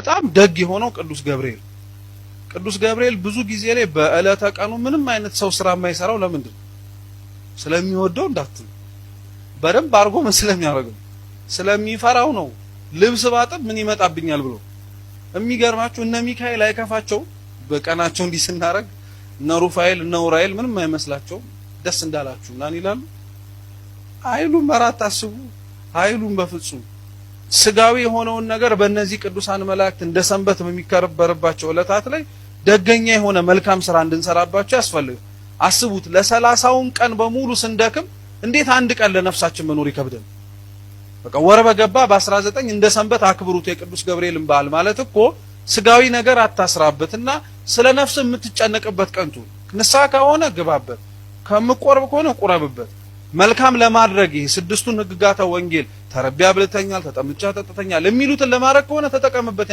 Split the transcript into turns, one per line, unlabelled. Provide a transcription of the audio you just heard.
በጣም ደግ የሆነው ቅዱስ ገብርኤል ብዙ ጊዜ ላይ በእለተ ቀኑ ምንም አይነት ሰው ስራ የማይሰራው ለምንድን ነው? ስለሚወደው እንዳትሉ፣ በደንብ አድርጎ ምን ስለሚያደርገው ስለሚፈራው ነው። ልብስ ባጥብ ምን ይመጣብኛል ብሎ የሚገርማችሁ እነ ሚካኤል አይከፋቸው በቀናቸው እንዲህ ስናረግ፣ እነ ሩፋኤል እነ ኡራኤል ምንም አይመስላቸው ደስ እንዳላችሁ እናን ይላሉ። ኃይሉን መራት ታስቡ ኃይሉን በፍጹም ስጋዊ የሆነውን ነገር በእነዚህ ቅዱሳን መላእክት እንደ ሰንበት በሚከበርባቸው ዕለታት ላይ ደገኛ የሆነ መልካም ስራ እንድንሰራባቸው ያስፈልጋል። አስቡት ለ30ውን ቀን በሙሉ ስንደክም እንዴት አንድ ቀን ለነፍሳችን መኖር ይከብደን? በቃ ወር በገባ በ19 እንደ ሰንበት አክብሩት የቅዱስ ገብርኤልን በዓል ማለት እኮ ስጋዊ ነገር አታስራበትና ስለ ነፍስ የምትጨነቅበት ቀንቱ። ንስሐ ከሆነ ግባበት፣ ከምቆርብ ከሆነ ቁረብበት። መልካም ለማድረግ ይሄ ስድስቱን ህግጋተ ወንጌል ተረቢያ ብልተኛል፣ ተጠምቻ ጠጥተኛል የሚሉትን ለማድረግ ከሆነ ተጠቀምበት።